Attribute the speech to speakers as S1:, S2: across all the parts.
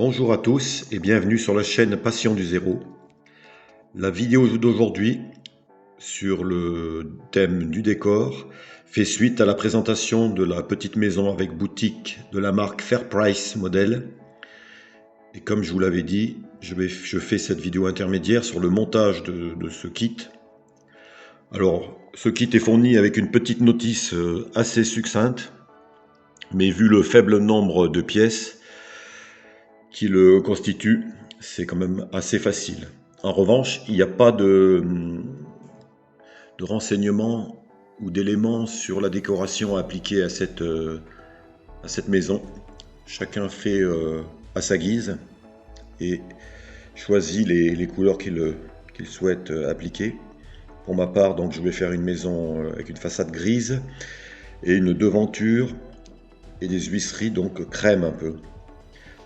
S1: Bonjour à tous et bienvenue sur la chaîne Passion du Zéro. La vidéo d'aujourd'hui sur le thème du décor fait suite à la présentation de la petite maison avec boutique de la marque Fair Price Model. Et comme je vous l'avais dit, je fais cette vidéo intermédiaire sur le montage de ce kit. Alors, ce kit est fourni avec une petite notice assez succincte, mais vu le faible nombre de pièces qui le constituent, c'est quand même assez facile. En revanche, il n'y a pas de renseignements ou d'éléments sur la décoration appliquée à cette maison. Chacun fait à sa guise et choisit les couleurs qu'il souhaite appliquer. Pour ma part, donc, je vais faire une maison avec une façade grise et une devanture et des huisseries donc crème un peu,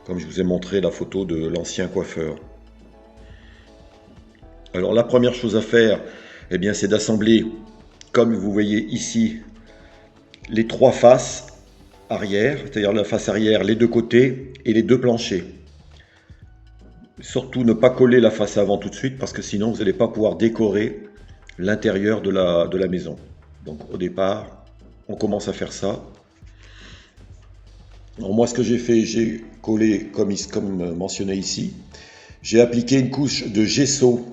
S1: comme je vous ai montré la photo de l'ancien coiffeur. Alors la première chose à faire, eh bien, c'est d'assembler, comme vous voyez ici, les trois faces arrière, c'est-à-dire la face arrière, les deux côtés et les deux planchers. Surtout ne pas coller la face avant tout de suite parce que sinon vous n'allez pas pouvoir décorer l'intérieur de la maison. Donc au départ, on commence à faire ça. Alors moi, ce que j'ai fait, j'ai collé comme mentionné ici. J'ai appliqué une couche de gesso.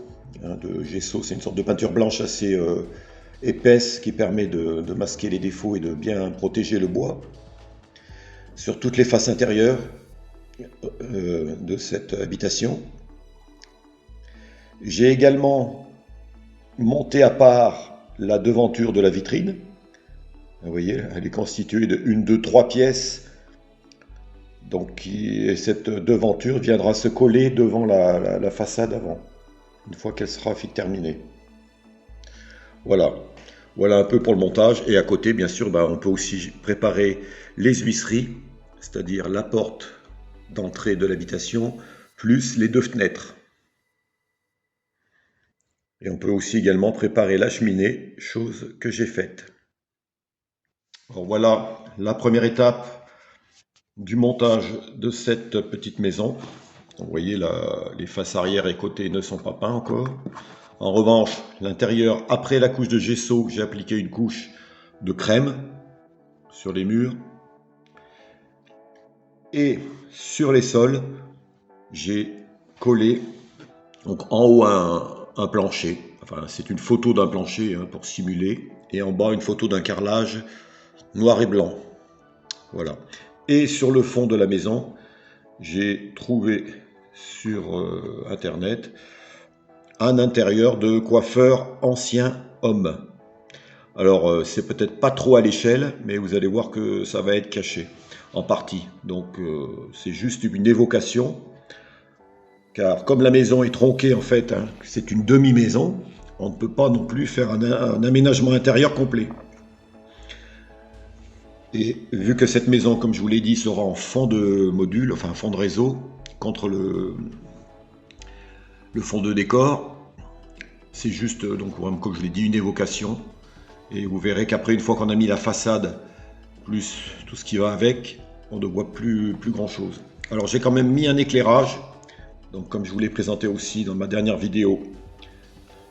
S1: Gesso, c'est une sorte de peinture blanche assez épaisse qui permet de masquer les défauts et de bien protéger le bois sur toutes les faces intérieures de cette habitation. J'ai également monté à part la devanture de la vitrine. Vous voyez, elle est constituée de 1, 2, 3 pièces. Donc, cette devanture viendra se coller devant la façade avant, une fois qu'elle sera terminée. Voilà. Voilà un peu pour le montage. Et à côté, bien sûr, on peut aussi préparer les huisseries, c'est-à-dire la porte d'entrée de l'habitation, plus les deux fenêtres. Et on peut aussi également préparer la cheminée, chose que j'ai faite. Alors voilà la première étape du montage de cette petite maison. Vous voyez, les faces arrière et côtés ne sont pas peints encore. En revanche, l'intérieur, après la couche de gesso, j'ai appliqué une couche de crème sur les murs. Et sur les sols, j'ai collé donc en haut un plancher. Enfin, c'est une photo d'un plancher pour simuler. Et en bas, une photo d'un carrelage noir et blanc. Voilà. Et sur le fond de la maison, j'ai trouvé sur internet un intérieur de coiffeur ancien homme. Alors c'est peut-être pas trop à l'échelle, mais vous allez voir que ça va être caché en partie. Donc c'est juste une évocation, car comme la maison est tronquée en fait, c'est une demi-maison, on ne peut pas non plus faire un aménagement intérieur complet. Et vu que cette maison, comme je vous l'ai dit, sera en fond de module, enfin fond de réseau, contre le fond de décor, c'est juste, donc comme je l'ai dit, une évocation. Et vous verrez qu'après, une fois qu'on a mis la façade, plus tout ce qui va avec, on ne voit plus grand chose. Alors j'ai quand même mis un éclairage, donc comme je vous l'ai présenté aussi dans ma dernière vidéo,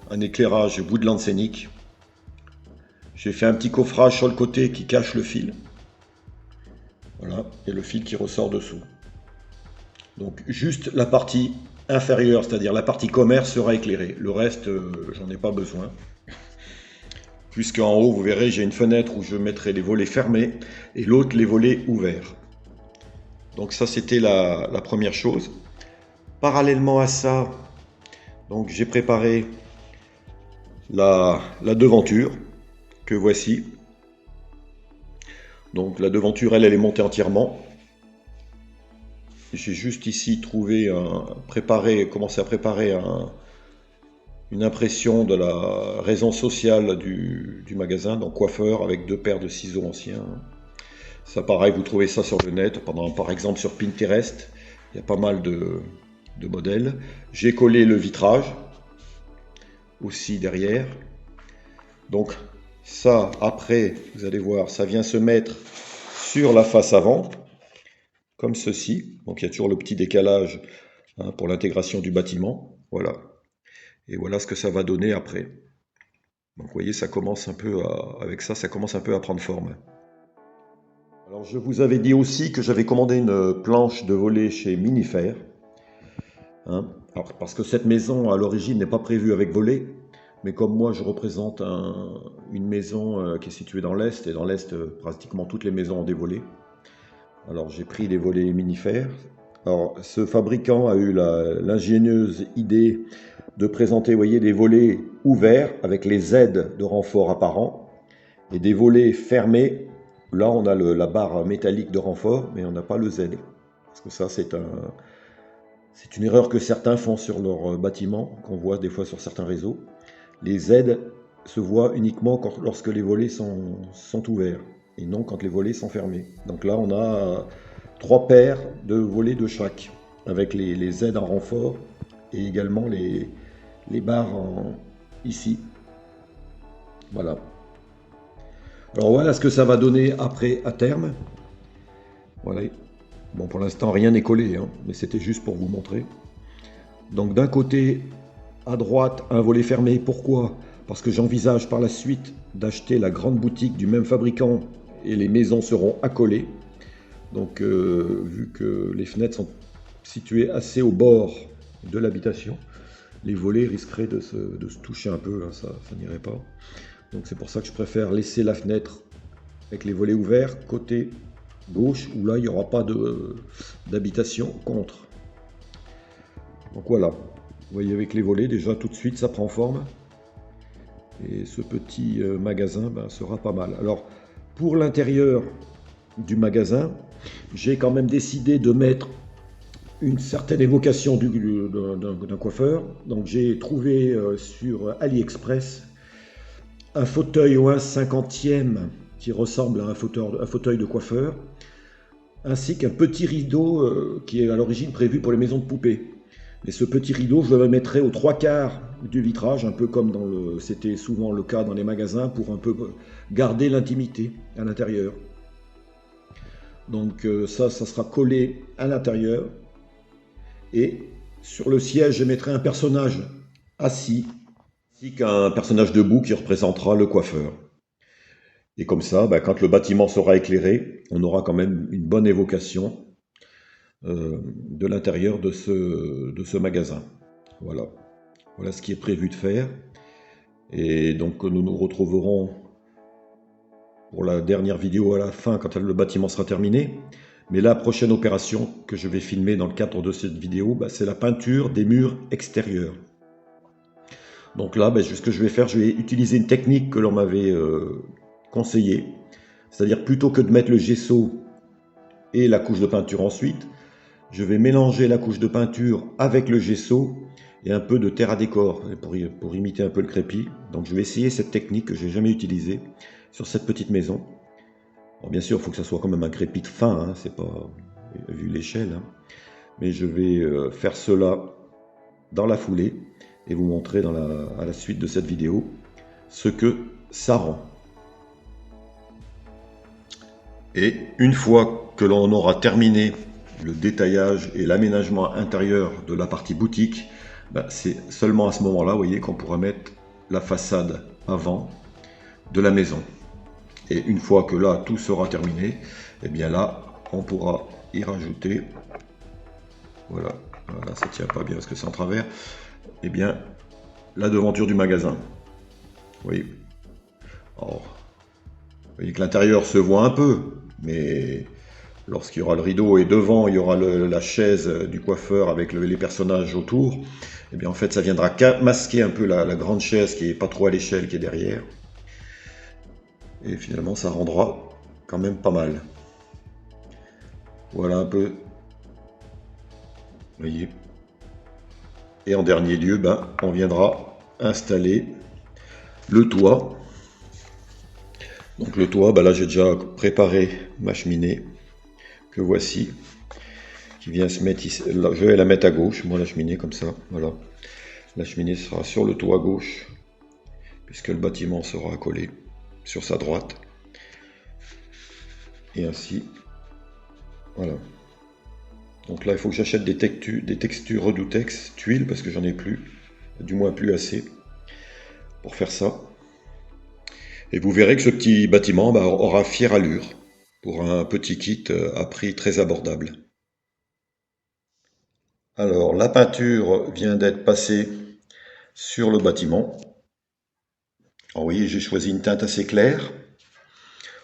S1: un éclairage woodland scénique. J'ai fait un petit coffrage sur le côté qui cache le fil. Voilà, et le fil qui ressort dessous. Donc juste la partie inférieure, c'est-à-dire la partie commerce, sera éclairée. Le reste, j'en ai pas besoin. Puisqu'en haut, vous verrez, j'ai une fenêtre où je mettrai les volets fermés et l'autre les volets ouverts. Donc ça, c'était la première chose. Parallèlement à ça, donc j'ai préparé la devanture que voici. Donc la devanture, elle est montée entièrement. J'ai juste ici commencé à préparer une impression de la raison sociale du magasin, donc coiffeur avec 2 paires de ciseaux anciens. Ça pareil, vous trouvez ça sur le net, par exemple sur Pinterest, il y a pas mal de modèles. J'ai collé le vitrage aussi derrière. Donc ça, après, vous allez voir, ça vient se mettre sur la face avant. comme ceci. Donc il y a toujours le petit décalage hein, pour l'intégration du bâtiment. Voilà. Et voilà ce que ça va donner après. Donc vous voyez, ça commence un peu avec ça, ça commence un peu à prendre forme. Alors je vous avais dit aussi que j'avais commandé une planche de volet chez Minifer. Hein. Alors, parce que cette maison à l'origine n'est pas prévue avec volet, mais comme moi je représente une maison qui est située dans l'Est, et dans l'Est pratiquement toutes les maisons ont des volets. Alors j'ai pris des volets Minifer. Alors ce fabricant a eu l'ingénieuse idée de présenter, vous voyez, des volets ouverts avec les aides de renfort apparents et des volets fermés. Là, on a la barre métallique de renfort, mais on n'a pas le Z. Parce que ça, c'est une erreur que certains font sur leur bâtiment, qu'on voit des fois sur certains réseaux. Les Z se voient uniquement lorsque les volets sont ouverts, et non quand les volets sont fermés. Donc là, on a 3 paires de volets de chaque, avec les Z en renfort, et également les barres ici. Voilà. Alors voilà ce que ça va donner après à terme. Voilà. Bon, pour l'instant rien n'est collé, hein, mais c'était juste pour vous montrer. Donc d'un côté, à droite, un volet fermé. Pourquoi? Parce que j'envisage par la suite d'acheter la grande boutique du même fabricant et les maisons seront accolées. Donc vu que les fenêtres sont situées assez au bord de l'habitation, les volets risqueraient de se toucher un peu, hein, ça n'irait pas. Donc c'est pour ça que je préfère laisser la fenêtre avec les volets ouverts côté gauche, où là il n'y aura pas d'habitation contre. Donc voilà, vous voyez avec les volets déjà tout de suite ça prend forme. Et ce petit magasin sera pas mal. Alors pour l'intérieur du magasin, j'ai quand même décidé de mettre une certaine évocation d'un coiffeur. Donc j'ai trouvé sur AliExpress un fauteuil au 1/50 qui ressemble à un fauteuil de coiffeur, ainsi qu'un petit rideau qui est à l'origine prévu pour les maisons de poupées. Et ce petit rideau, je le mettrai aux 3/4 du vitrage, un peu comme c'était souvent le cas dans les magasins, pour un peu garder l'intimité à l'intérieur. Donc ça sera collé à l'intérieur. Et sur le siège, je mettrai un personnage assis, ainsi qu'un personnage debout qui représentera le coiffeur. Et comme ça, quand le bâtiment sera éclairé, on aura quand même une bonne évocation de l'intérieur de ce magasin. Voilà. Voilà ce qui est prévu de faire. Et donc nous nous retrouverons pour la dernière vidéo à la fin quand le bâtiment sera terminé. Mais la prochaine opération que je vais filmer dans le cadre de cette vidéo, c'est la peinture des murs extérieurs. Donc là, ce que je vais faire, je vais utiliser une technique que l'on m'avait conseillée. C'est-à-dire plutôt que de mettre le gesso et la couche de peinture ensuite, je vais mélanger la couche de peinture avec le gesso et un peu de terre à décor pour imiter un peu le crépi. Donc je vais essayer cette technique que je n'ai jamais utilisée sur cette petite maison. Alors bien sûr, il faut que ça soit quand même un crépi de fin, hein, c'est pas vu l'échelle. Hein. Mais je vais faire cela dans la foulée et vous montrer à la suite de cette vidéo ce que ça rend. Et une fois que l'on aura terminé le détaillage et l'aménagement intérieur de la partie boutique, c'est seulement à ce moment-là, vous voyez, qu'on pourra mettre la façade avant de la maison. Et une fois que là, tout sera terminé, et bien là, on pourra y rajouter, voilà, ça tient pas bien parce que c'est en travers, et bien la devanture du magasin. Oui. Alors, vous voyez que l'intérieur se voit un peu, mais lorsqu'il y aura le rideau et devant, il y aura la chaise du coiffeur avec les personnages autour, et bien en fait, ça viendra masquer un peu la grande chaise qui est pas trop à l'échelle, qui est derrière. Et finalement, ça rendra quand même pas mal. Voilà un peu. Vous voyez. Et en dernier lieu, on viendra installer le toit. Donc le toit, là j'ai déjà préparé ma cheminée, que voici, qui vient se mettre ici. Là, je vais la mettre à gauche, moi la cheminée comme ça, voilà. La cheminée sera sur le toit gauche, puisque le bâtiment sera accolé sur sa droite. Et ainsi, voilà. Donc là, il faut que j'achète des textures Redoutex tuiles parce que j'en ai plus, du moins plus assez pour faire ça. Et vous verrez que ce petit bâtiment aura fière allure pour un petit kit à prix très abordable. Alors, la peinture vient d'être passée sur le bâtiment. Alors, vous voyez, j'ai choisi une teinte assez claire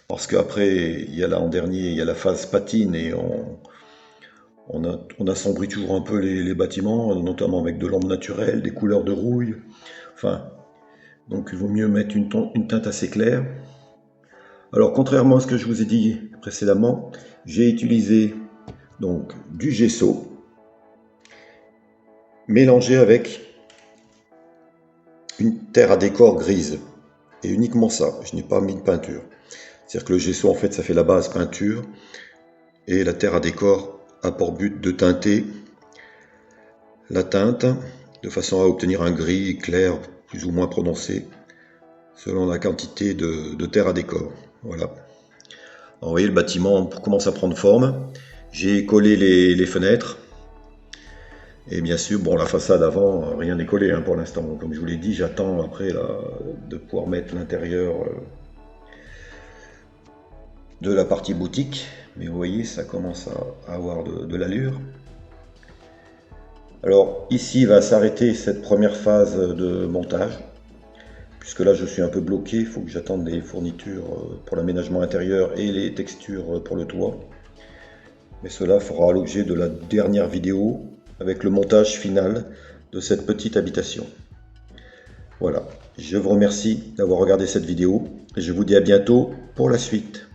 S1: parce qu'après, il y a là en dernier, il y a la phase patine et on assombrit toujours un peu les bâtiments, notamment avec de l'ombre naturelle, des couleurs de rouille. Enfin, donc il vaut mieux mettre une teinte assez claire. Alors, contrairement à ce que je vous ai dit précédemment, j'ai utilisé donc du gesso mélangé avec une terre à décor grise. Et uniquement ça, je n'ai pas mis de peinture. C'est-à-dire que le gesso, en fait, ça fait la base peinture. Et la terre à décor a pour but de teinter la teinte de façon à obtenir un gris clair plus ou moins prononcé selon la quantité de terre à décor. Voilà. Alors, vous voyez, le bâtiment commence à prendre forme. J'ai collé les fenêtres. Et bien sûr, bon, la façade avant, rien n'est collé pour l'instant. Comme je vous l'ai dit, j'attends après de pouvoir mettre l'intérieur de la partie boutique. Mais vous voyez, ça commence à avoir de l'allure. Alors ici va s'arrêter cette première phase de montage. Puisque là je suis un peu bloqué, il faut que j'attende les fournitures pour l'aménagement intérieur et les textures pour le toit. Mais cela fera l'objet de la dernière vidéo avec le montage final de cette petite habitation. Voilà, je vous remercie d'avoir regardé cette vidéo et je vous dis à bientôt pour la suite.